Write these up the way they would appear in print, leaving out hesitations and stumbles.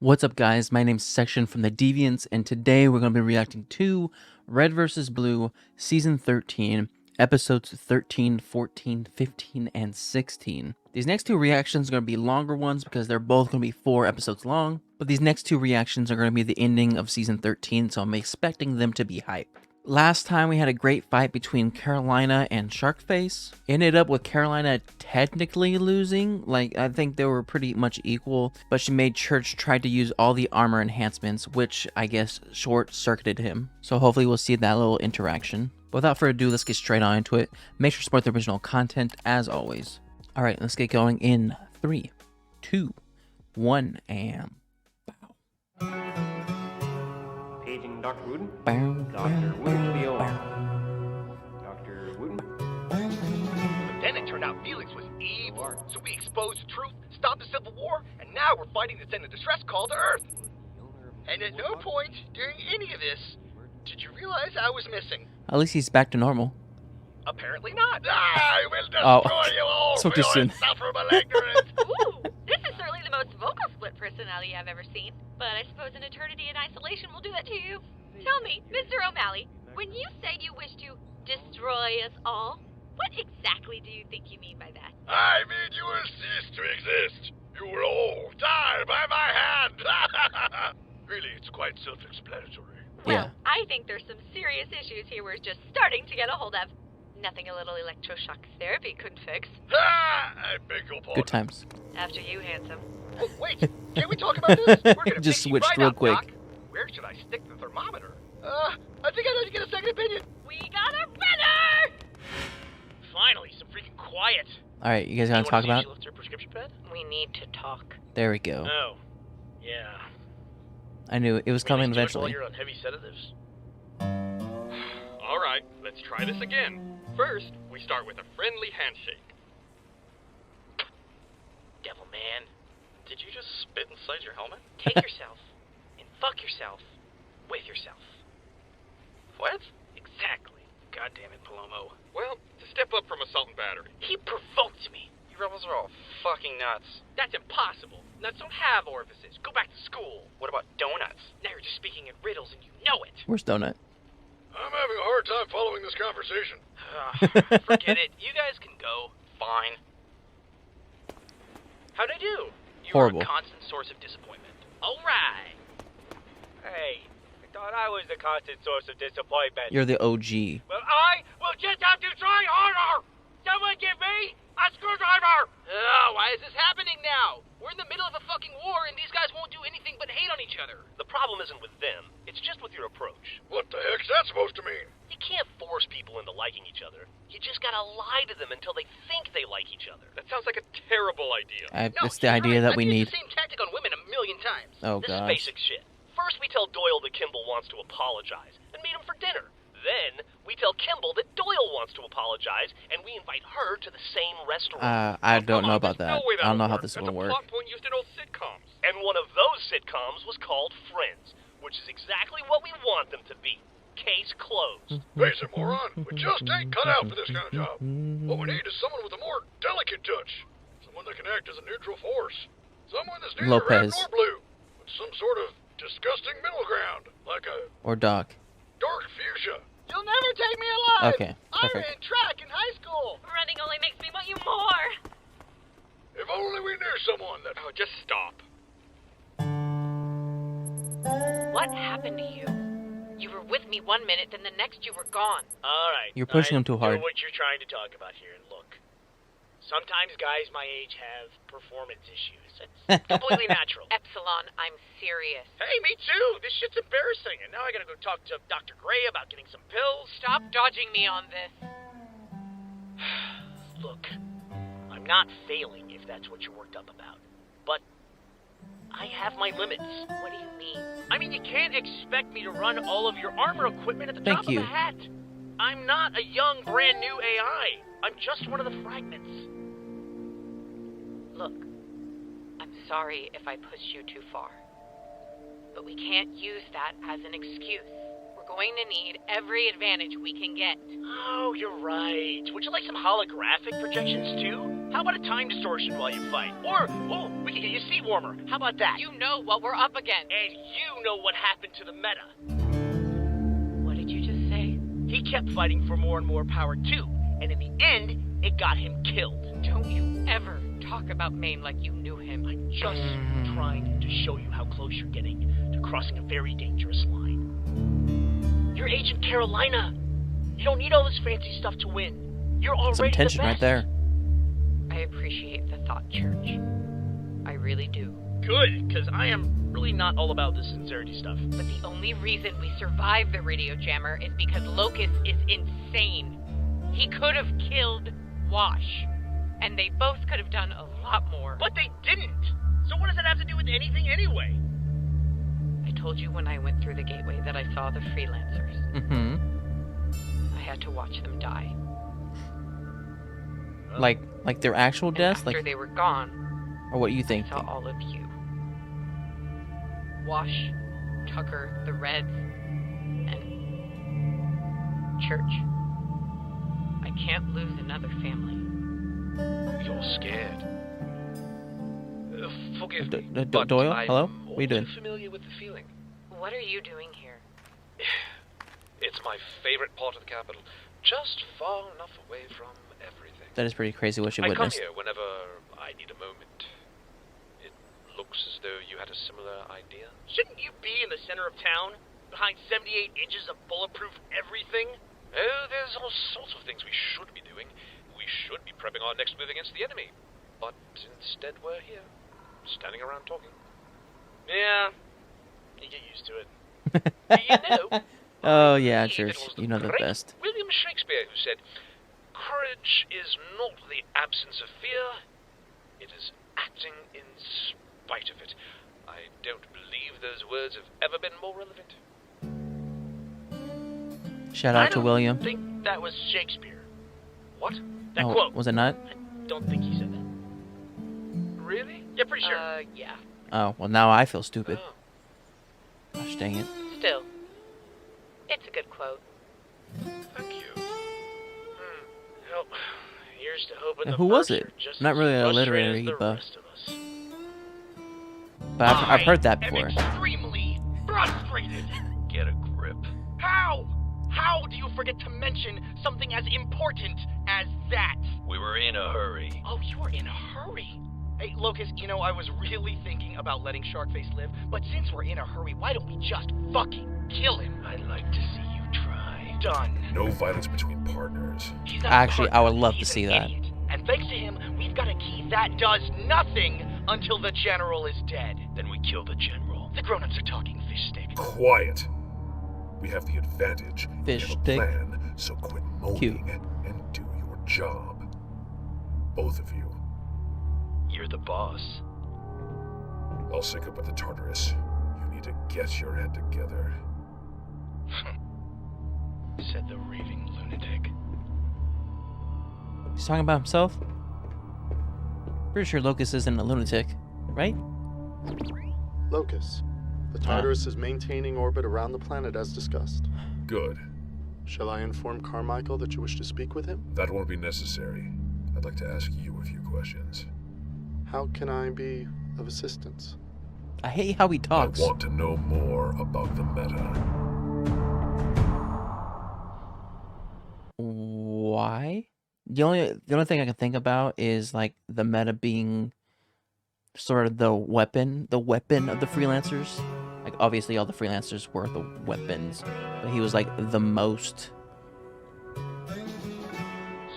What's up, guys? My name's Section from the Deviants, and today we're going to be reacting to Red vs. Blue, Season 13, Episodes 13, 14, 15, and 16. These next two reactions are going to be longer ones because they're both going to be 4 episodes long, but these next two reactions are going to be the ending of Season 13, so I'm expecting them to be hype. Last time we had a great fight between Carolina and Sharkface. Ended up with Carolina technically losing. I think they were pretty much equal, but she made Church try to use all the armor enhancements, which I guess short-circuited him. So hopefully we'll see that little interaction. But without further ado, let's get straight on into it. Make sure to support the original content as always. Alright, let's get going in 3, 2, 1, and... Paging Dr. Wooten. Bow, Dr. Wooten to the OR. Bow. Dr. Wooten. But then it turned out Felix was evil, so we exposed the truth, stopped the Civil War, and now we're fighting to send a distress call to Earth. And at no point during any of this did you realize I was missing. At least he's back to normal. Apparently not. I will Oh, destroy you all so for too your soon. insufferable ignorance. Ooh, this is certainly the most vocal split personality I've ever seen. But I suppose an eternity in isolation will do that to you. Tell me, Mr. O'Malley, when you say you wish to destroy us all, what exactly do you think you mean by that? I mean you will cease to exist. You will all die by my hand. Really, it's quite self-explanatory. Well, I think there's some serious issues here we're just starting to get a hold of. Nothing a little electroshock therapy couldn't fix. I beg your pardon. Good times. After you, handsome. Oh, wait, can't we talk about this? We're gonna Just pick you switched right real up, quick. Doc. Where should I stick the thermometer? I think I need to get a second opinion. We got a winner! Finally, some freaking quiet. Alright, you guys want to talk about? She left her prescription pad? We need to talk. There we go. Oh, yeah. I knew it was coming eventually. You're on heavy sedatives. All right, let's try this again. First, we start with a friendly handshake. Devil man, did you just spit inside your helmet? Take yourself and fuck yourself with yourself. What? Exactly. God damn it, Palomo. Well, to step up from assault and battery. He provoked me. You rebels are all fucking nuts. That's impossible. Nuts don't have orifices. Go back to school. What about donuts? Now you're just speaking in riddles and you know it. Where's Donut? I'm having a hard time following this conversation. Forget it. You guys can go. Fine. How'd I do? You Horrible. were a constant source of disappointment. All right. Hey, I thought I was the constant source of disappointment. You're the OG. Well, I will just have to try harder. Someone give me a screwdriver. Why is this happening now? We're in the middle of a fucking war, and these guys won't do anything but hate on each other. The problem isn't with them, it's just with your approach. What the heck's that supposed to mean? You can't force people into liking each other. You just gotta lie to them until they think they like each other. That sounds like a terrible idea. It's the idea that we I've need. used the same tactic on women a million times. Oh, This is gosh. basic shit. First we tell Doyle that Kimball wants to apologize, and meet him for dinner. Then, we tell Kimball that Doyle wants to apologize, and we invite her to the same restaurant. I don't know about that. I don't know how this is going to work. That's a plot point used in old sitcoms. And one of those sitcoms was called Friends, which is exactly what we want them to be. Case closed. Face it, moron. We just ain't cut out for this kind of job. What we need is someone with a more delicate touch. Someone that can act as a neutral force. Someone that's neither red Lopez. nor blue. With some sort of disgusting middle ground. Like a Or Doc. dark fuchsia. You'll never take me alive. Okay, I perfect. ran track in high school. Running only makes me want you more. If only we knew someone that... Oh, just stop. What happened to you? You were with me one minute, then the next you were gone. All right. You're pushing I him too hard. know what you're trying to talk about here, and look. Sometimes guys my age have performance issues. It's completely natural. Epsilon, I'm serious. Hey, me too. This shit's embarrassing, and now I gotta go talk to Dr. Gray about getting some pills. Stop dodging me on this. Look, I'm not failing if that's what you're worked up about. But I have my limits. What do you mean? I mean, you can't expect me to run all of your armor equipment at the Thank drop you. of a hat. I'm not a young, brand new AI. I'm just one of the fragments. Look, I'm sorry if I pushed you too far. But we can't use that as an excuse. We're going to need every advantage we can get. Oh, you're right. Would you like some holographic projections too? How about a time distortion while you fight? Or, oh, we We can get you a seat warmer. How about that? You know what we're up against. And you know what happened to the meta. What did you just say? He kept fighting for more and more power too, and in the end, it got him killed. Don't you ever talk about Maine like you knew him. I'm just trying to show you how close you're getting to crossing a very dangerous line. You're Agent Carolina. You don't need all this fancy stuff to win. You're already Some tension the right best. there. I appreciate the thought, Church. I really do. Good, because I am really not all about this sincerity stuff. But the only reason we survived the radio jammer is because Locust is insane. He could have killed Wash. And they both could have done a lot more. But they didn't. So what does that have to do with anything anyway? I told you when I went through the gateway that I saw the freelancers. Mm-hmm. I had to watch them die. Like their actual And deaths? after Like, they were gone, or what you I think? saw all of you. Wash, Tucker, the Reds, and Church. I can't lose another family. You're scared. Forgive me, Doyle? I'm Hello? all What are you doing? too familiar with the feeling. What are you doing here? It's my favorite part of the capital. Just far enough away from everything. That is pretty crazy what you I come witnessed. here whenever I need a moment. It looks as though you had a similar idea. Shouldn't you be in the center of town, behind 78 inches of bulletproof everything? Oh, there's all sorts of things we should be doing. We should be prepping our next move against the enemy. But instead we're here, standing around talking. Yeah, you get used to it. You know, Oh yeah, I believe sure. it was You know the great best. William Shakespeare who said, "Courage is not the absence of fear, it is acting in spite of it." I don't believe those words have ever been more relevant. Shout I out to don't William. think that was Shakespeare. What? That Oh, quote. was it not? Don't think he said that. Really? Yeah, pretty sure. Yeah. Oh, well now I feel stupid. Oh. Gosh dang it. Still, it's a good quote. Thank you. Well, here's to hoping And the who was Mercs it? are just Not really as a frustrated literary as the buff. rest of us. But I've heard that I am before. extremely frustrated. Get a grip. How? How do you forget to mention something as important as that? We were in a hurry. Oh, you were in a hurry. Hey, Locust, you know, I was really thinking about letting Sharkface live, but since we're in a hurry, why don't we just fucking kill him? I'd like to see you try. Done. No violence between partners. He's not a Actually, I would partner, love to he's see an that. idiot. And thanks to him, we've got a key that does nothing until the General is dead. Then we kill the general. The grown-ups are talking, fish stick. Quiet. We have the advantage. Fish we have stick. a plan, so quit moaning Cute. and do your job. Both of you. You're the boss. I'll sync up with the Tartarus. You need to get your head together. Said the raving lunatic. He's talking about himself? Pretty sure Locust isn't a lunatic, right? Locus. The Tartarus is maintaining orbit around the planet as discussed. Good. Shall I inform Carmichael that you wish to speak with him? That won't be necessary. I'd like to ask you a few questions. How can I be of assistance? I hate how he talks. I want to know more about the meta. Why? The only thing I can think about is like the meta being sort of the weapon of the freelancers. Like obviously all the freelancers were the weapons, but he was like the most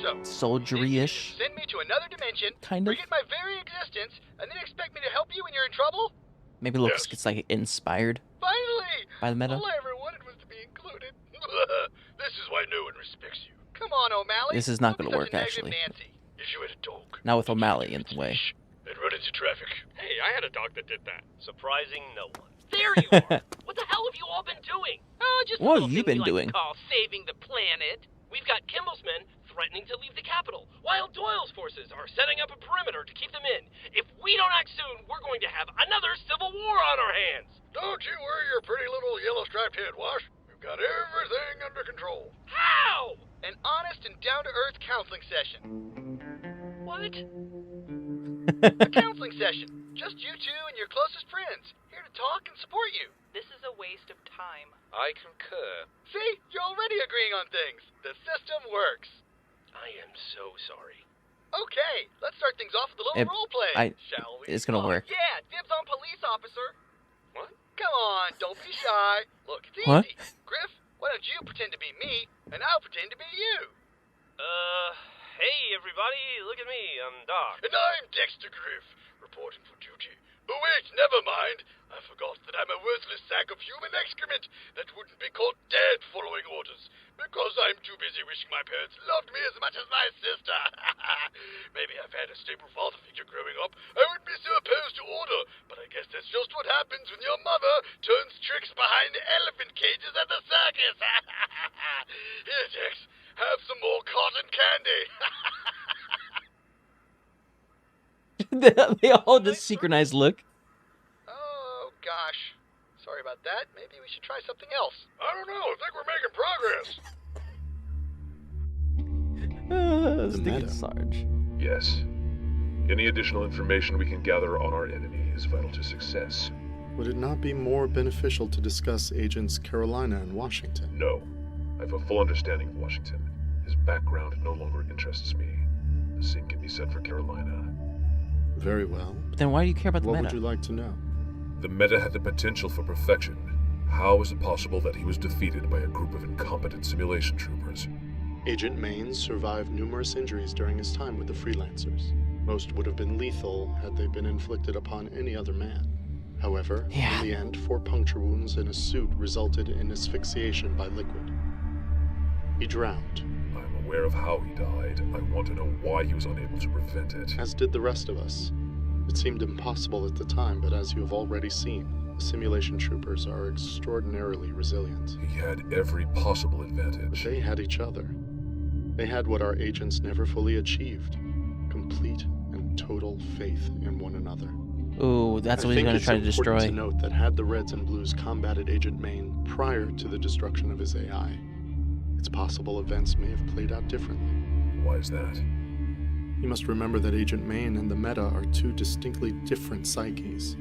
So, soldiery-ish. send me to another dimension, Kind of. forget my very existence, and then expect me to help you when you're in trouble? Maybe Locust Yes. gets like inspired Finally! by the meta. All I ever wanted was to be included. This is why no one respects you. Come on, O'Malley. This is not Don't be gonna such work, a negative actually. Nancy. If you had a dog. Not with O'Malley in the way. And run into traffic. Hey, I had a dog that did that. Surprising no one. There you are. What the hell have you all been doing? Oh, just a What little have you thing we been like to doing? call saving the planet. We've got Kimball's men threatening to leave the capital, while Doyle's forces are setting up a perimeter to keep them in. If we don't act soon, we're going to have another civil war on our hands. Don't you worry your pretty little yellow striped head, Wash. We've got everything under control. How? An honest and down-to-earth counseling session. What? A counseling session. Just you two and your closest friends, here to talk and support you. This is a waste of time. I concur. See? You're already agreeing on things. The system works. I am so sorry. Okay, let's start things off with a little role play, shall we? It's gonna work. Yeah, dibs on police officer. What? Come on, don't be shy. Look, it's What? easy. Griff, why don't you pretend to be me, and I'll pretend to be you. Hey everybody, look at me, I'm Doc. And I'm Dexter Griff, reporting for duty. Oh wait, never mind. I forgot that I'm a worthless sack of human excrement that wouldn't be caught dead following orders, because I'm too busy wishing my parents loved me as much as my sister. Maybe if I had a stable father figure growing up, I would be so opposed to order, but I guess that's just what happens when your mother turns tricks behind elephant cages at the circus. Here, Dex, have some more cotton candy. They all just synchronized look. Oh, gosh. Sorry about that. Maybe we should try something else. I don't know. I think we're making progress. Sticky meta. Sarge. Yes. Any additional information we can gather on our enemy is vital to success. Would it not be more beneficial to discuss Agents Carolina and Washington? No. I have a full understanding of Washington. His background no longer interests me. The same can be said for Carolina. Very well. But then why do you care about the What meta? would you like to know? The meta had the potential for perfection. How is it possible that he was defeated by a group of incompetent simulation troopers? Agent Maines survived numerous injuries during his time with the Freelancers. Most would have been lethal had they been inflicted upon any other man. However, Yeah. in the end, 4 puncture wounds in his suit resulted in asphyxiation by liquid. He drowned, I'm aware of how he died. I want to know why he was unable to prevent it. as did the rest of us. It seemed impossible at the time, but as you have already seen, the simulation troopers are extraordinarily resilient. He had every possible But advantage. they had each other. They had what our agents never fully achieved: complete and total faith in one another. Ooh, that's I what he's think gonna it's try to important destroy. to note that had the Reds and Blues combated Agent Maine prior to the destruction of his AI, it's possible events may have played out differently. Why is that? You must remember that Agent Maine and the Meta are 2 distinctly different psyches.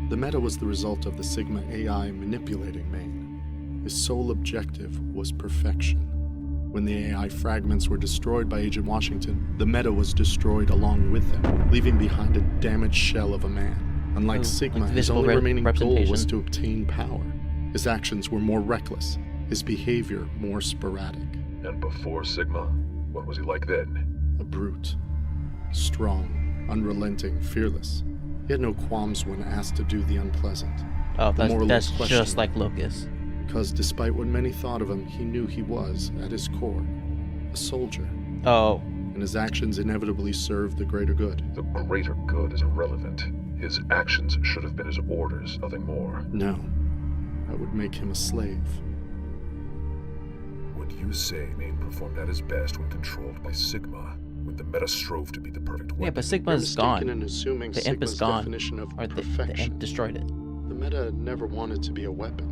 The Meta was the result of the Sigma AI manipulating Maine. His sole objective was perfection. When the AI fragments were destroyed by Agent Washington, the Meta was destroyed along with them, leaving behind a damaged shell of a man. Unlike Ooh, Sigma, like his visible only remaining goal representation. was to obtain power. His actions were more reckless, his behavior more sporadic. And before Sigma, what was he like then? A brute. Strong, unrelenting, fearless. He had no qualms when asked to do the unpleasant. Oh, moral that's just question. like Locust. Because despite what many thought of him, he knew he was, at his core, a soldier. Oh, And his actions inevitably served the greater good. The greater good is irrelevant. His actions should have been his orders, nothing more. No. That would make him a slave. Would you say Maine performed at his best when controlled by Sigma, when the meta strove to be the perfect weapon? yeah, but You're Sigma's mistaken gone. in assuming The imp is Sigma's gone. definition of Or the perfection. imp destroyed it. The Meta never wanted to be a weapon.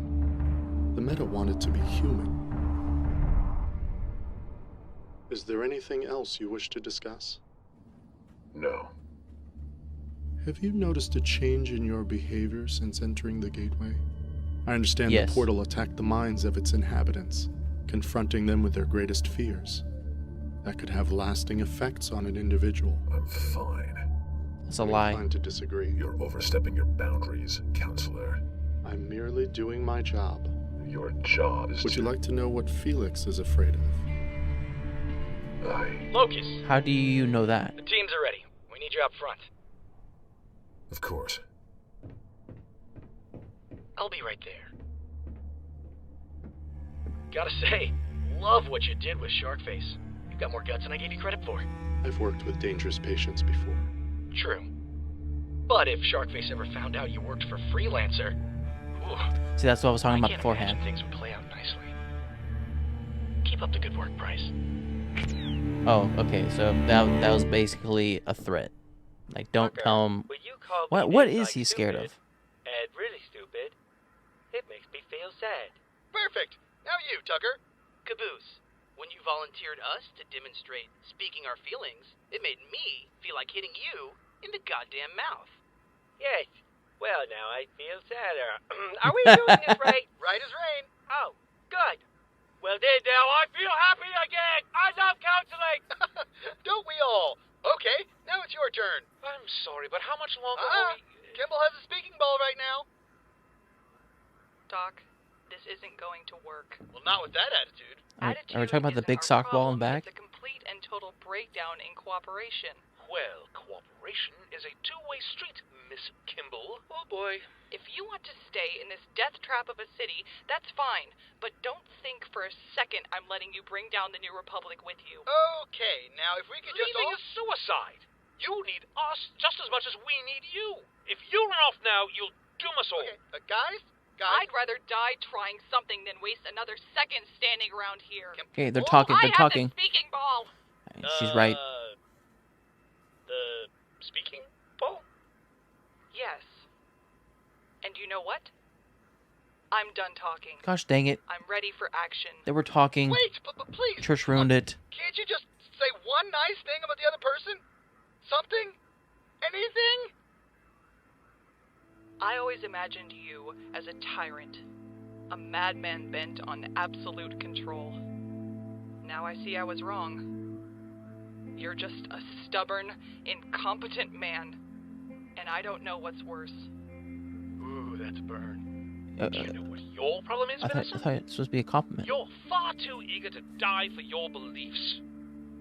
The Meta wanted to be human. Is there anything else you wish to discuss? No. Have you noticed a change in your behavior since entering the gateway? I understand Yes. the portal attacked the minds of its inhabitants, confronting them with their greatest fears. That could have lasting effects on an individual. I'm fine. It's a I'm lie. inclined to disagree. You're overstepping your boundaries, counselor. I'm merely doing my job. Your job is Would to... you like to know what Felix is afraid of? Locust, How do you know that? the teams are ready. We need you up front. Of course. I'll be right there. Gotta say, love what you did with Sharkface. You've got more guts than I gave you credit for. I've worked with dangerous patients before. True. But if Sharkface ever found out you worked for Freelancer, ooh, See, that's what I was talking I about can't beforehand. imagine things would play out nicely. Keep up the good work, Bryce. Oh, okay. So that was basically a threat. Like, don't Tucker, tell him. will you call me What names is like he scared stupid of? And really stupid. It makes me feel sad. Perfect. Now you, Tucker. Caboose, when you volunteered us to demonstrate speaking our feelings, it made me feel like hitting you in the goddamn mouth. Yes. Well, now I feel sadder. Are we doing this right? Right as rain. Oh, good. Well, then now I feel happy again. I love counseling. Don't we all? Okay, now it's your turn. I'm sorry, but how much longer Uh-uh. will we... Kimball has a speaking ball right now. Doc, this isn't going to work. Well, not with that attitude. Are we talking about the big sock ball in back? It's a complete and total breakdown in cooperation. Well, cooperation is a two-way street, Miss Kimball. Oh, boy. If you want to stay in this death trap of a city, that's fine. But don't think for a second I'm letting you bring down the New Republic with you. Okay, now if we could just Leaving all... is suicide. You need us just as much as we need you. If you run off now, you'll doom us all. Okay, guys? I'd rather die trying something than waste another second standing around here. Okay, they're talking. They're I talking. have the speaking ball. She's right. The speaking ball? Yes. And you know what? I'm done talking. Gosh dang it! I'm ready for action. They were talking. Wait, but please. Church ruined it. Can't you just say one nice thing about the other person? Something? Anything? I always imagined you as a tyrant, a madman bent on absolute control. Now I see I was wrong. You're just a stubborn, incompetent man, and I don't know what's worse. Ooh, that's a burn. Do you know what your problem is, I thought Vanessa? it was supposed to be a compliment. You're far too eager to die for your beliefs.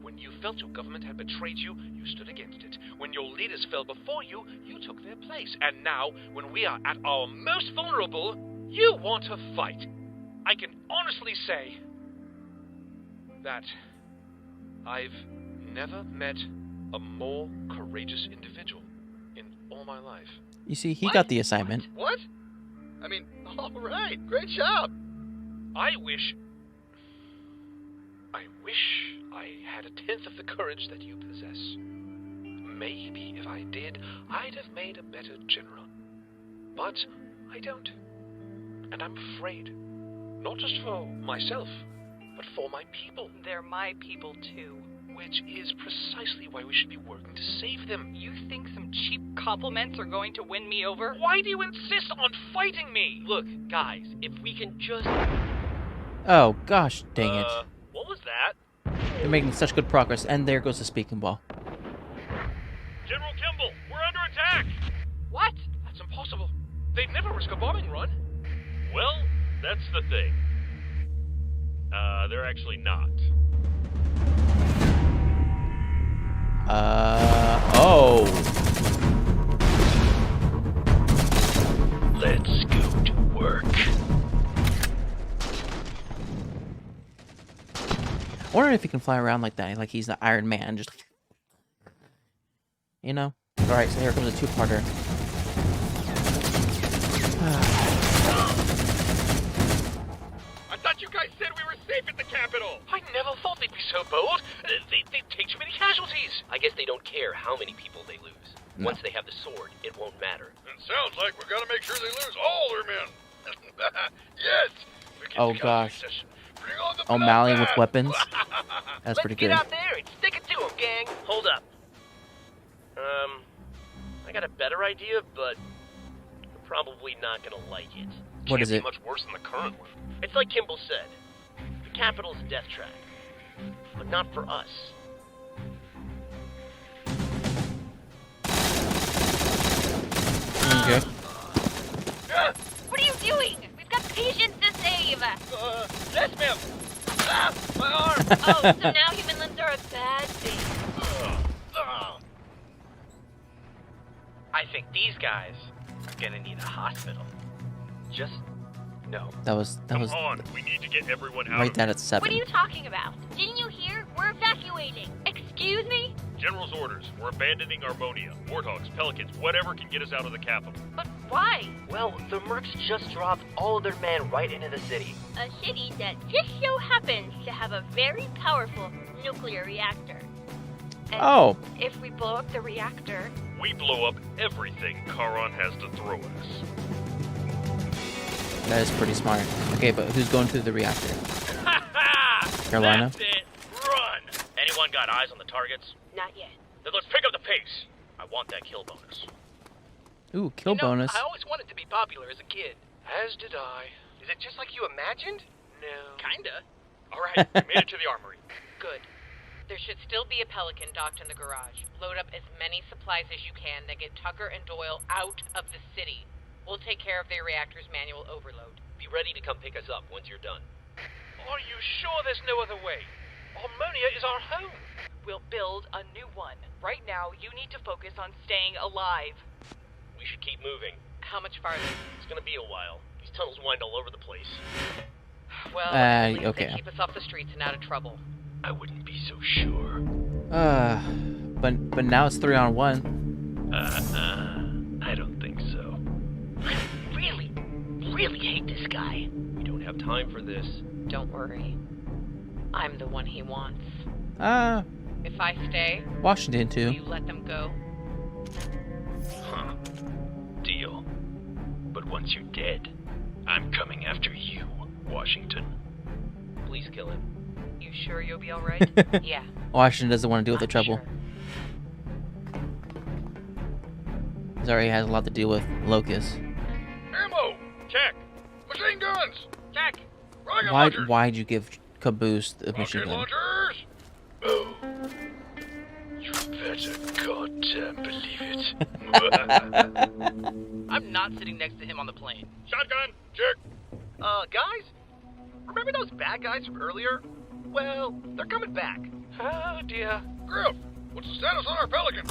When you felt your government had betrayed you, you stood against it. When your leaders fell before you, you took their place. And now, when we are at our most vulnerable, you want to fight. I can honestly say that I've never met a more courageous individual in all my life. You see, he got the assignment. What? I mean, all right, great job. I wish I had a tenth of the courage that you possess. Maybe if I did, I'd have made a better general. But I don't. And I'm afraid. Not just for myself, but for my people. They're my people, too. Which is precisely why we should be working to save them. You think some cheap compliments are going to win me over? Why do you insist on fighting me? Look, guys, if we can just... Oh gosh dang it! What was that? They're making such good progress, and there goes the speaking ball. General Kimball, we're under attack! What? That's impossible. They'd never risk a bombing run. Well, that's the thing. They're actually not. Oh. Let's go to work. I wonder if he can fly around like that, like he's the Iron Man, just... You know? Alright, so here comes a two-parter. I thought you guys said we were safe at the Capitol! I never thought they'd be so bold. They'd take too many casualties. I guess they don't care how many people they lose. Once they have the sword, it won't matter. It sounds like we're gonna make sure they lose all their men. Yes! Oh gosh. Bring on the O'Malley with bloodbath. weapons. That's Let's pretty get good. out there and stick it to them, gang! Hold up. I got a better idea, but you're probably not gonna like it. What is it? Much worse than the current one. It's like Kimball said. The Capitol's a death trap. But not for us. Okay. What are you doing? We've got patients to save. Yes, ma'am! Ah, my arm! Oh, so now human limbs are a bad thing. I think these guys are gonna need a hospital. Just no. That was We need to get everyone right that at 7. What are you talking about? Didn't you hear? We're evacuating. Excuse me? General's orders. We're abandoning Armonia. Warthogs, Pelicans, whatever can get us out of the capital. But why? Well, the mercs just dropped all of their men right into the city. A city that just so happens to have a very powerful nuclear reactor. And Oh. if we blow up the reactor... We blow up everything Charon has to throw at us. That is pretty smart. Okay, but who's going through the reactor? Carolina? That's it. Run! Anyone got eyes on the targets? Not yet. Then let's pick up the pace. I want that kill bonus. Ooh, kill bonus. I always wanted to be popular as a kid. As did I. Is it just like you imagined? No. Kinda. Alright, we made it to the armory. Good. There should still be a Pelican docked in the garage. Load up as many supplies as you can, then get Tucker and Doyle out of the city. We'll take care of their reactor's manual overload. Be ready to come pick us up once you're done. Are you sure there's no other way? Harmonia is our home. We'll build a new one. Right now, you need to focus on staying alive. We should keep moving. How much farther? It's gonna be a while. These tunnels wind all over the place. Well, at least okay. they keep us off the streets and out of trouble. I wouldn't be so sure. But now it's 3-on-1. I don't think so. I really hate this guy. We don't have time for this. Don't worry. I'm the one he wants. If I stay, Washington will too. you let them go? Huh. Deal. But once you're dead, I'm coming after you, Washington. Please kill him. You sure you'll be alright? Yeah. Washington doesn't want to deal with the trouble. Sure. He already has a lot to deal with Locust. Ammo! Check. Machine guns! Check. Rocket launchers! Why'd you give Caboose the machine Rocket gun? launchers! Boom! You better goddamn believe it. I'm not sitting next to him on the plane. Shotgun! Check! Guys? Remember those bad guys from earlier? Well, they're coming back. Oh dear. Griff, what's the status on our Pelican?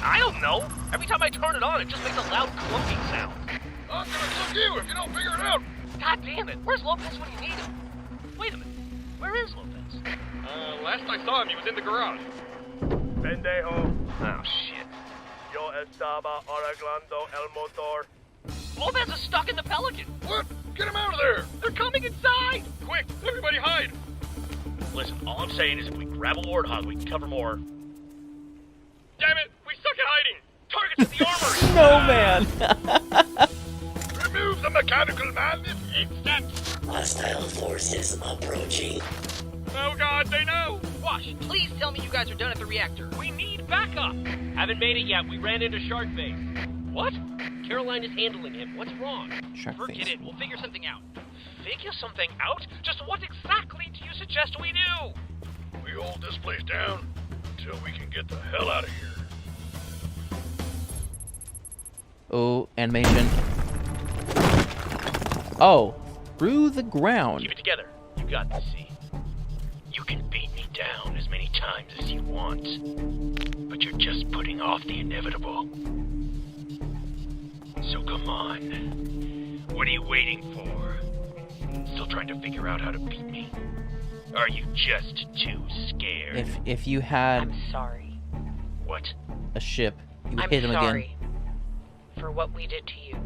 I don't know. Every time I turn it on, it just makes a loud clunking sound. I'm gonna cook you if you don't figure it out. God damn it. Where's Lopez when you need him? Wait a minute. Where is Lopez? Last I saw him, he was in the garage. Pendejo. Oh, shit. Yo estaba arreglando el motor. Lopez is stuck in the Pelican. What? Get him out of there! They're coming inside. Quick, everybody hide! Listen, all I'm saying is if we grab a warthog, we can cover more. Damn it, we suck at hiding! Target's at the armory! No, man! Remove the mechanical man this instant! Hostile forces approaching. Oh god, they know! Wash, please tell me you guys are done at the reactor. We need backup! Haven't made it yet. We ran into Shark Bait. What? Caroline is handling him. What's wrong? Shark Forget face. it. We'll figure something out. Figure something out? Just what exactly do you suggest we do? We hold this place down until we can get the hell out of here. Oh, animation. Oh, through the ground. Keep it together. You got this, see? You can beat me down as many times as you want. But you're just putting off the inevitable. So come on. What are you waiting for? Still trying to figure out how to beat me? Are you just too scared? If you had I'm sorry. What? a ship, you would I'm hit him sorry again. for what we did to you,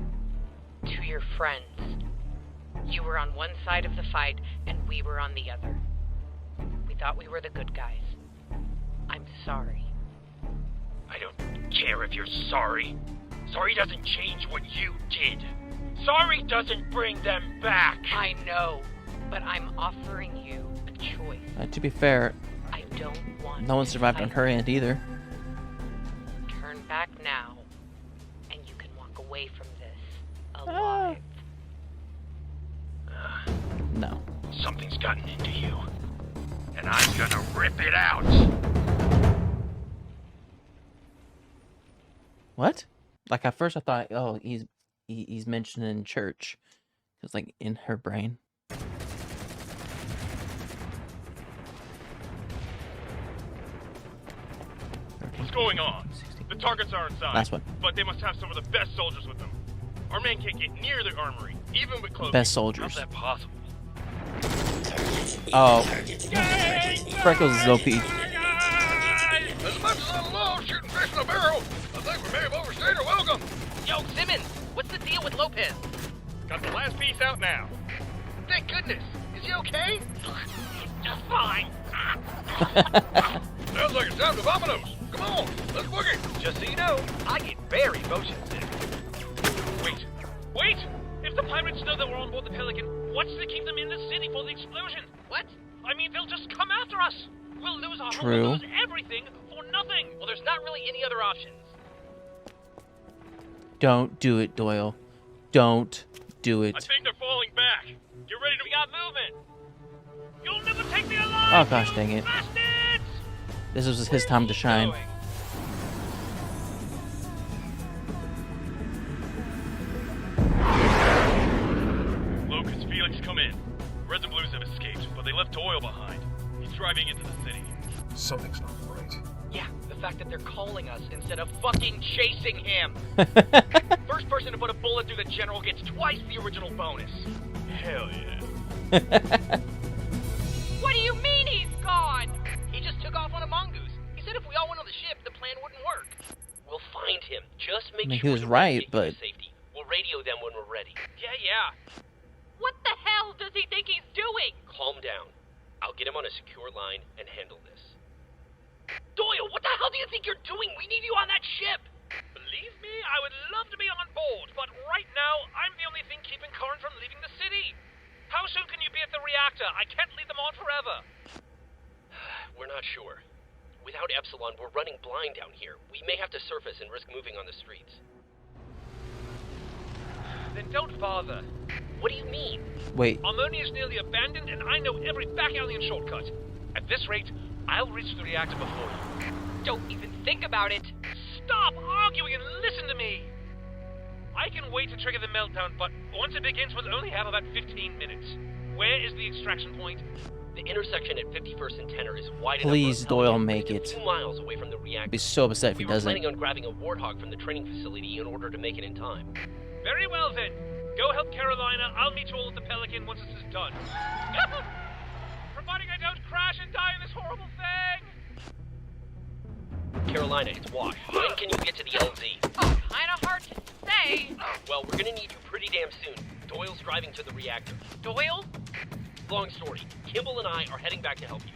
to your friends. You were on one side of the fight, and we were on the other. We thought we were the good guys. I'm sorry. I don't care if you're sorry. Sorry doesn't change what you did. Sorry doesn't bring them back. I know, but I'm offering you a choice. To be fair, I don't want no one this survived on fight. her end either. Turn back now, and you can walk away from this alive. No. Something's gotten into you. And I'm gonna rip it out. What? Like at first I thought, oh, he's mentioning church, because like in her brain. What's going on? The targets are inside. Last one. But they must have some of the best soldiers with them. Our men can't get near the armory, even with cloaking. Best soldiers. How's that possible? Oh, Freckles is OP. As much as I love shooting fish in a barrel, I think we may have overstayed our welcome. Yo, Simmons, what's the deal with Lopez? Got the last piece out now. Thank goodness. Is he okay? Just fine. Sounds like it's time to Vamonos. Come on, let's boogie. Just so you know, I get very motion sick. Wait! If the pirates know that we're on board the Pelican, what's to keep them in the city for the explosion? What? I mean, they'll just come after us. We'll lose our home, True. we'll lose everything for nothing. Well, there's not really any other options. Don't do it, Doyle. Don't do it. I think they're falling back. Get ready to... We got movement. You'll never take me Oh alive. gosh, dang it. Bastards! This was his time to shine. Going. Locust, Felix, come in. Reds and Blues have escaped, but they left Doyle behind. He's driving into the city. Something's not right. Yeah, the fact that they're calling us instead of fucking chasing him. First person to put a bullet through the general gets twice the original bonus. Hell yeah. What do you mean he's gone? He just took off on a mongoose. He said if we all went on the ship, the plan wouldn't work. We'll find him. Just make I mean, sure he was the right, rest get you but- to safety. We'll radio them when we're ready. Yeah. What the hell does he think he's doing? Calm down. I'll get him on a secure line and handle this. Doyle, what the hell do you think you're doing? We need you on that ship. Believe me, I would love to be on board, but right now, I'm the only thing keeping Corin from leaving the city. How soon can you be at the reactor? I can't leave them on forever. We're not sure. Without Epsilon, we're running blind down here. We may have to surface and risk moving on the streets. Then don't bother. What do you mean? Wait. Armonia is nearly abandoned, and I know every back alley and shortcut. At this rate, I'll reach the reactor before you. Don't even think about it. Stop arguing and listen to me! I can wait to trigger the meltdown, but once it begins, we'll only have about 15 minutes. Where is the extraction point? The intersection at 51st and Tenor is wide Please, enough. Doyle, make it. 2 miles away from the I'd reactor. be so upset if he We were doesn't. planning on grabbing a Warthog from the training facility in order to make it in time. Very well then. Go help Carolina. I'll meet you all at the Pelican once this is done. Providing I don't crash and die in this horrible thing. Carolina, it's Wash. When can you get to the LZ? Oh, kinda hard to say. Well, we're gonna need you pretty damn soon. Doyle's driving to the reactor. Doyle? Long story. Kimball and I are heading back to help you.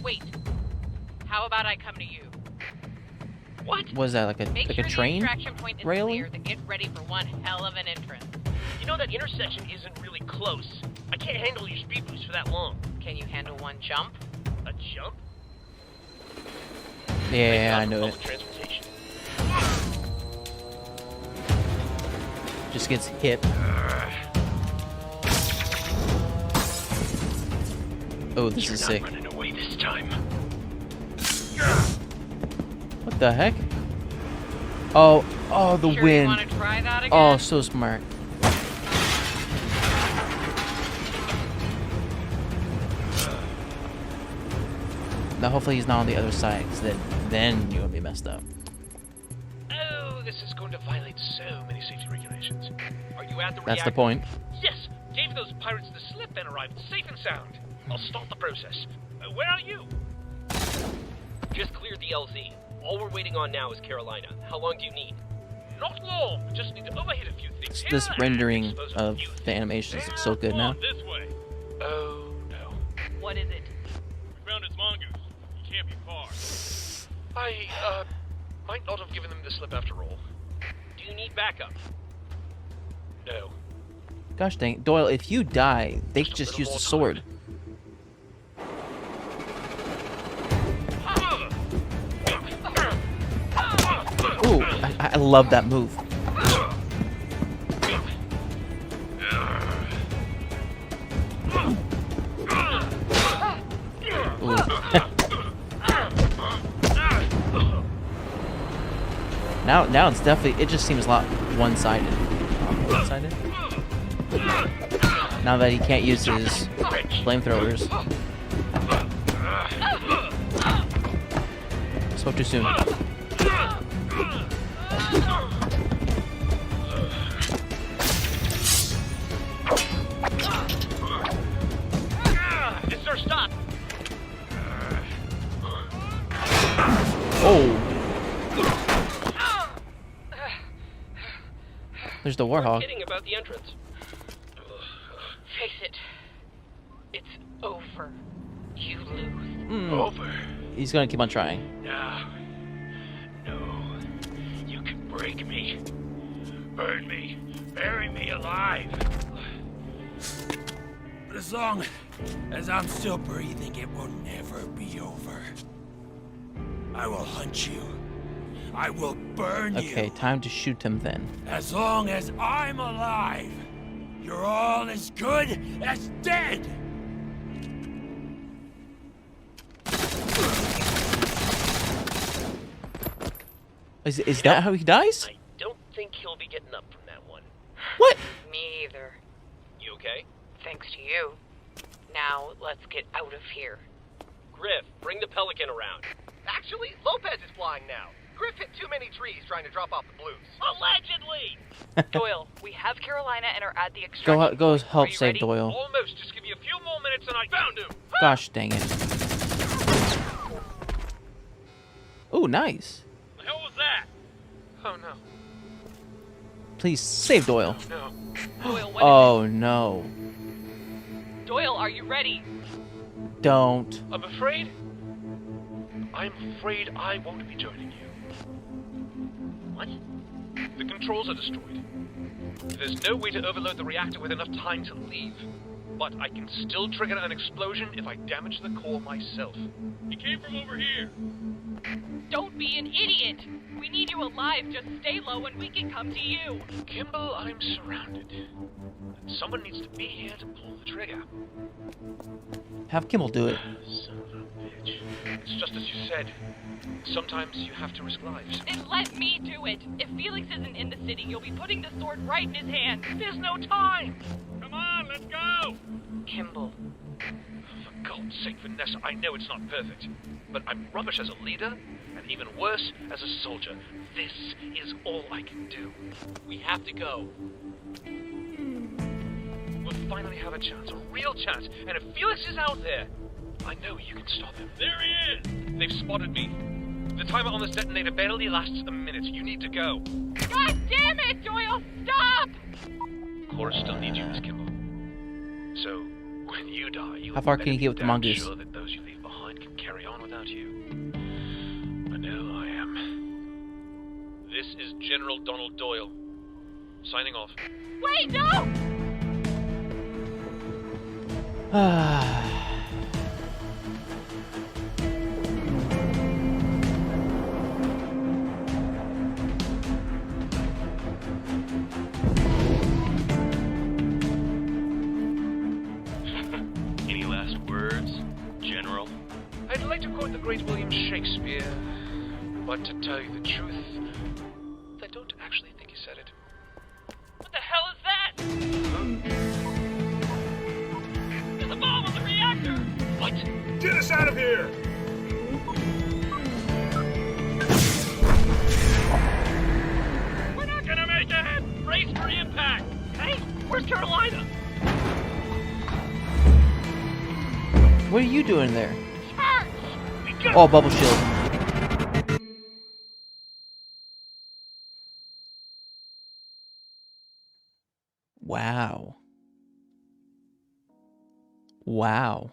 Wait. How about I come to you? What? Was that like Make a sure train? the extraction point is railing? clear, then get ready for one hell of an entrance. You know that intersection isn't really close. I can't handle your speed boost for that long. Can you handle one jump? A jump? Yeah, I Thank God know for it. public transportation. Just gets hit. Oh, this is sick. Running away this time. What the heck? Oh, the Sure you wind. want to try that again? Oh, so smart. Now, hopefully he's not on the other side, because then you would be messed up. Oh, this is going to violate so many safety regulations. Are you at the That's the reactor? point. Yes, gave those pirates the slip and arrived safe and sound. I'll start the process. Where are you? Just cleared the LZ. All we're waiting on now is Carolina. How long do you need? Not long. Just need to overhit a few things. This here rendering and expose a of few the animations looks so good now. On this way. Oh, no. What is it? We found his mongoose. He can't be far. I, might not have given them the slip after all. Do you need backup? No. Gosh dang it. Doyle, if you die, they Just a just little use more the sword. Ooh, I love that move. Ooh. now it's definitely, it just seems a lot one-sided. One-sided? Now that he can't use his flamethrowers. Spoke too soon. It's our stop. Oh! There's the Warthog. Kidding about the entrance. Face it. It's over. You lose. Over. He's gonna keep on trying. No. No. You can break me. Burn me. Bury me alive. But as long as I'm still breathing, it will never be over. I will hunt you I will burn you. Okay, time to shoot him then. As long as I'm alive, you're all as good as dead. Is that how he dies? I don't think he'll be getting up from that one. What? Me either. You okay? Thanks to you. Now, let's get out of here. Griff, bring the Pelican around. Actually, Lopez is flying now. Griff hit too many trees trying to drop off the blues. Allegedly! Doyle, we have Carolina and are at the extraction Go point. help Are you save ready? Doyle. Almost. Just give me a few more minutes and I found him. Gosh dang it. Oh, nice. The hell was that? Oh no. Please save Doyle. No. Doyle, what is Oh no. it? Doyle, are you ready? Don't. I'm afraid I won't be joining you. What? The controls are destroyed. There's no way to overload the reactor with enough time to leave. But I can still trigger an explosion if I damage the core myself. He came from over here. Don't be an idiot. We need you alive. Just stay low and we can come to you. Kimball, I'm surrounded. And someone needs to be here to pull the trigger. Have Kimmel do it. Son of a bitch. It's just as you said. Sometimes you have to risk lives. Then let me do it. If Felix isn't in the city, you'll be putting the sword right in his hand. There's no time. Come on, let's go. Kimball. For God's sake, Vanessa, I know it's not perfect. But I'm rubbish as a leader, and even worse as a soldier. This is all I can do. We have to go. We'll finally have a chance, a real chance. And if Felix is out there, I know you can stop him. There he is. They've spotted me. The timer on this detonator barely lasts a minute. You need to go. God damn it, Doyle! Stop! Chorus still needs you, Miss Kimball. So, when you die, you How far can you get with the damn mongoose? sure that those you leave behind can carry on without you. I know I am. This is General Donald Doyle. Signing off. Wait, no! Any last words, General? I'd like to quote the great William Shakespeare, but to tell you the truth, I don't actually think he said it. What the hell is that? There's a bomb on the reactor! What? Get us out of here! We're not gonna make it. Brace for impact. Hey, where's Carolina? What are you doing there? Church! Oh, bubble shield. Wow. Wow.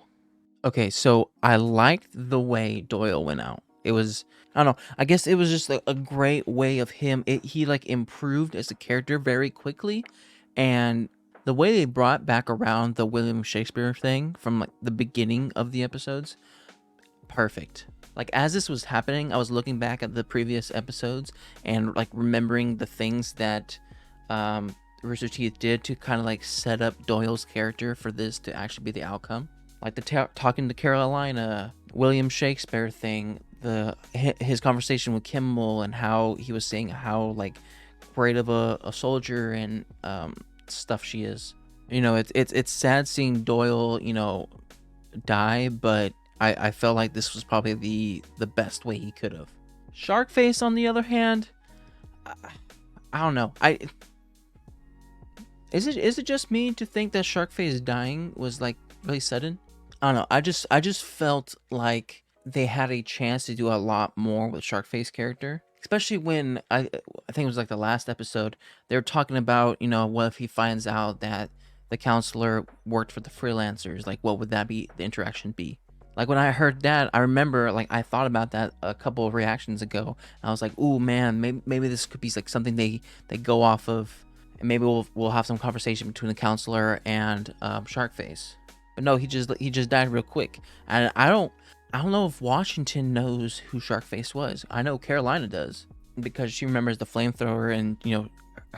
Okay, so I liked the way Doyle went out. It was, I don't know, I guess it was just a great way of him. He like improved as a character very quickly, and the way they brought back around the William Shakespeare thing from like the beginning of the episodes, perfect. Like as this was happening, I was looking back at the previous episodes and like remembering the things that Rooster Teeth did to kind of like set up Doyle's character for this to actually be the outcome. Like the talking to Carolina, William Shakespeare thing, his conversation with Kimmel, and how he was saying how like great of a soldier and stuff she is. You know, it's sad seeing Doyle, you know, die, but I felt like this was probably the best way he could have. Sharkface, on the other hand, I don't know. Is it just me to think that Sharkface dying was like really sudden? I don't know. I just felt like they had a chance to do a lot more with Sharkface character, especially when I think it was like the last episode they were talking about, you know, what if he finds out that the counselor worked for the freelancers? Like, what would that be? The interaction be? Like when I heard that, I remember like I thought about that a couple of reactions ago. And I was like, "Ooh, man, maybe this could be like something they go off of, and maybe we'll have some conversation between the counselor and Sharkface." But no, he just died real quick, and I don't know if Washington knows who Sharkface was. I know Carolina does. because she remembers the flamethrower, and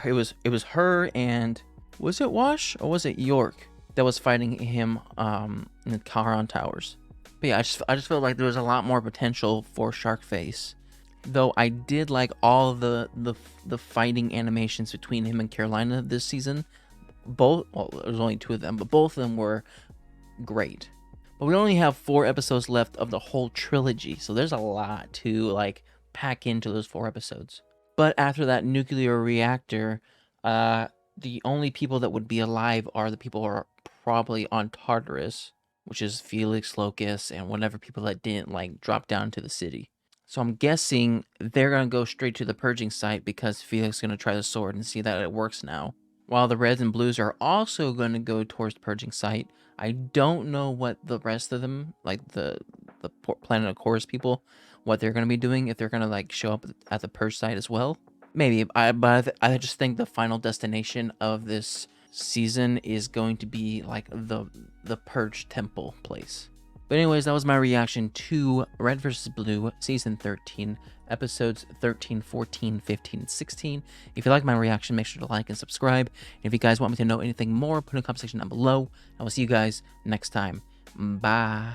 it was her, and was it Wash or was it York that was fighting him in the Charon Towers? But yeah, I just felt like there was a lot more potential for Sharkface. Though I did like all the fighting animations between him and Carolina this season. Well, there's only 2 of them, but both of them were great. But we only have 4 episodes left of the whole trilogy, so there's a lot to like pack into those 4 episodes. But after that nuclear reactor, the only people that would be alive are the people who are probably on Tartarus, which is Felix, Locus, and whatever people that didn't like drop down to the city. So I'm guessing they're going to go straight to the purging site because Felix is going to try the sword and see that it works now. While the Reds and Blues are also going to go towards the purging site. I don't know what the rest of them, like the Planet of Chorus people, what they're going to be doing, if they're going to like show up at the purge site as well. Maybe, but I just think the final destination of this season is going to be like the purge temple place. But anyways, that was my reaction to Red vs. Blue Season 13, Episodes 13, 14, 15, and 16. If you like my reaction, make sure to like and subscribe. And if you guys want me to know anything more, put in the comment section down below. I will see you guys next time. Bye.